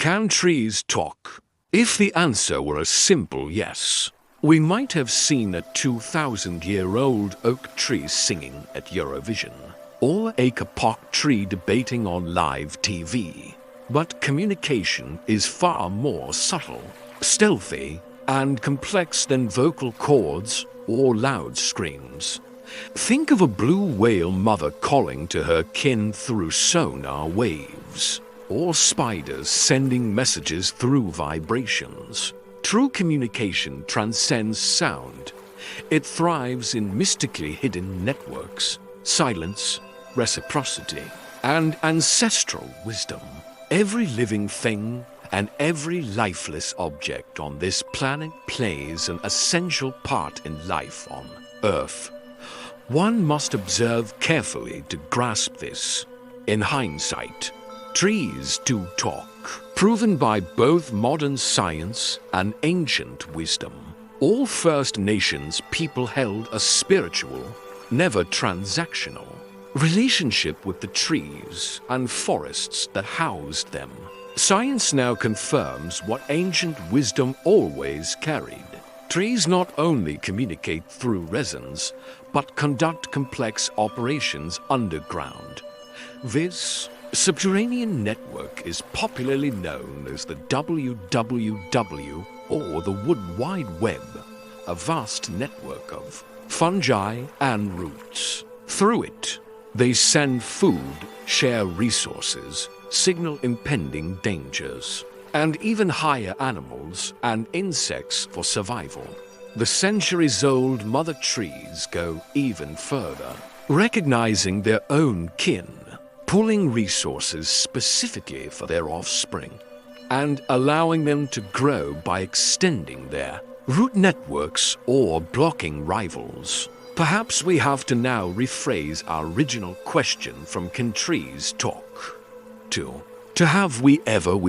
Can trees talk? If the answer were a simple yes, we might have seen a 2,000-year-old oak tree singing at Eurovision, or a kapok tree debating on live TV. But communication is far more subtle, stealthy, and complex than vocal cords or loud screams. Think of a blue whale mother calling to her kin through sonar waves, or spiders sending messages through vibrations. True communication transcends sound. It thrives in mystically hidden networks, silence, reciprocity, and ancestral wisdom. Every living thing and every lifeless object on this planet plays an essential part in life on Earth. One must observe carefully to grasp this. In hindsight, trees do talk, proven by both modern science and ancient wisdom. All First Nations people held a spiritual, never transactional, relationship with the trees and forests that housed them. Science now confirms what ancient wisdom always carried. Trees not only communicate through resins, but conduct complex operations underground. This subterranean network is popularly known as the WWW, or the Wood Wide Web, a vast network of fungi and roots. Through it, they send food, share resources, signal impending dangers, and even hire animals and insects for survival. The centuries-old mother trees go even further, recognizing their own kin, pulling resources specifically for their offspring, and allowing them to grow by extending their root networks or blocking rivals. Perhaps we have to now rephrase our original question from "Can trees talk?" to "Have we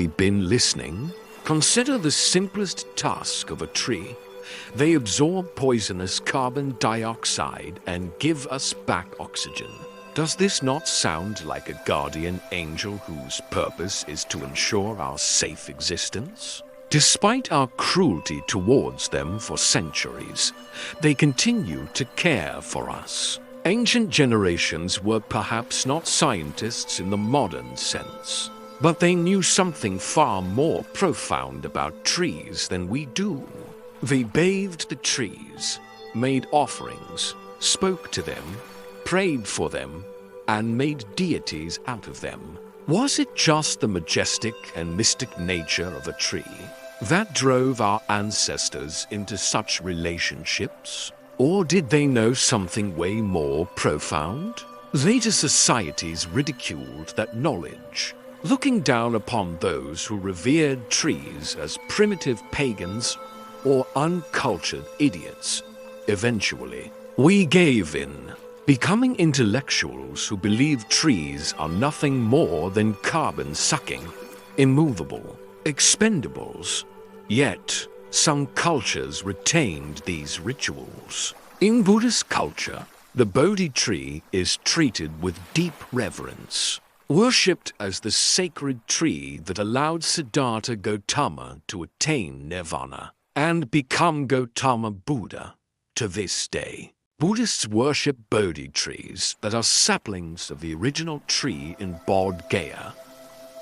been listening?" Consider the simplest task of a tree. They absorb poisonous carbon dioxide and give us back oxygen. Does this not sound like a guardian angel whose purpose is to ensure our safe existence? Despite our cruelty towards them for centuries, they continue to care for us. Ancient generations were perhaps not scientists in the modern sense, but they knew something far more profound about trees than we do. They bathed the trees, made offerings, spoke to them, prayed for them, and made deities out of them. Was it just the majestic and mystic nature of a tree that drove our ancestors into such relationships? Or did they know something way more profound? Later societies ridiculed that knowledge, looking down upon those who revered trees as primitive pagans or uncultured idiots. Eventually, we gave in, becoming intellectuals who believe trees are nothing more than carbon-sucking, immovable expendables. Yet, some cultures retained these rituals. In Buddhist culture, the Bodhi tree is treated with deep reverence, worshipped as the sacred tree that allowed Siddhartha Gautama to attain nirvana and become Gautama Buddha. To this day, Buddhists worship Bodhi trees that are saplings of the original tree in Bodh Gaya.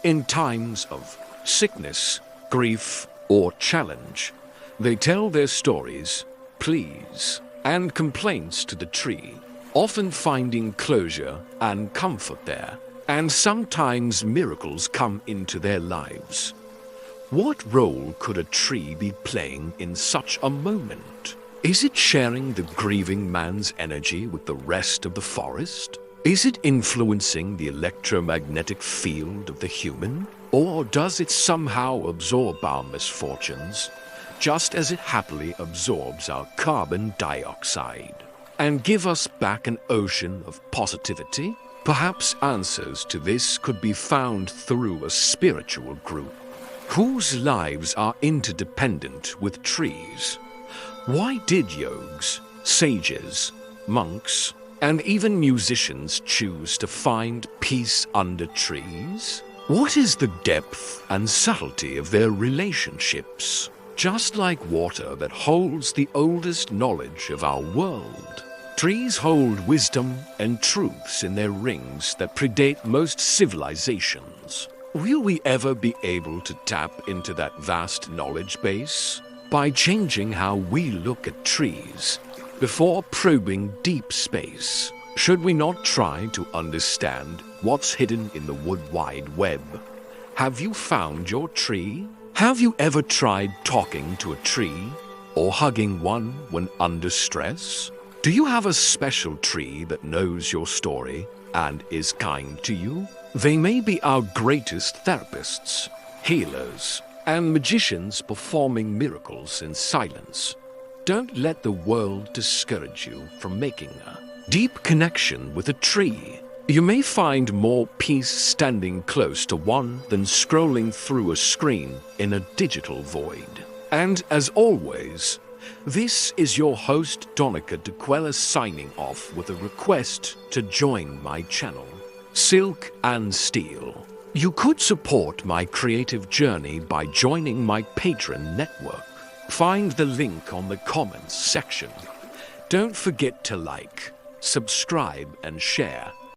In times of sickness, grief, or challenge, they tell their stories, pleas, and complaints to the tree, often finding closure and comfort there, and sometimes miracles come into their lives. What role could a tree be playing in such a moment? Is it sharing the grieving man's energy with the rest of the forest? Is it influencing the electromagnetic field of the human? Or does it somehow absorb our misfortunes, just as it happily absorbs our carbon dioxide, and give us back an ocean of positivity? Perhaps answers to this could be found through a spiritual group whose lives are interdependent with trees. Why did yogis, sages, monks, and even musicians choose to find peace under trees? What is the depth and subtlety of their relationships? Just like water that holds the oldest knowledge of our world, trees hold wisdom and truths in their rings that predate most civilizations. Will we ever be able to tap into that vast knowledge base? By changing how we look at trees before probing deep space, should we not try to understand what's hidden in the wood wide web? Have you found your tree? Have you ever tried talking to a tree or hugging one when under stress? Do you have a special tree that knows your story and is kind to you? They may be our greatest therapists, healers, and magicians performing miracles in silence. Don't let the world discourage you from making a deep connection with a tree. You may find more peace standing close to one than scrolling through a screen in a digital void. And as always, this is your host Donica DeQuella signing off with a request to join my channel, Silk and Steel. You could support my creative journey by joining my Patreon network. Find the link on the comments section. Don't forget to like, subscribe, and share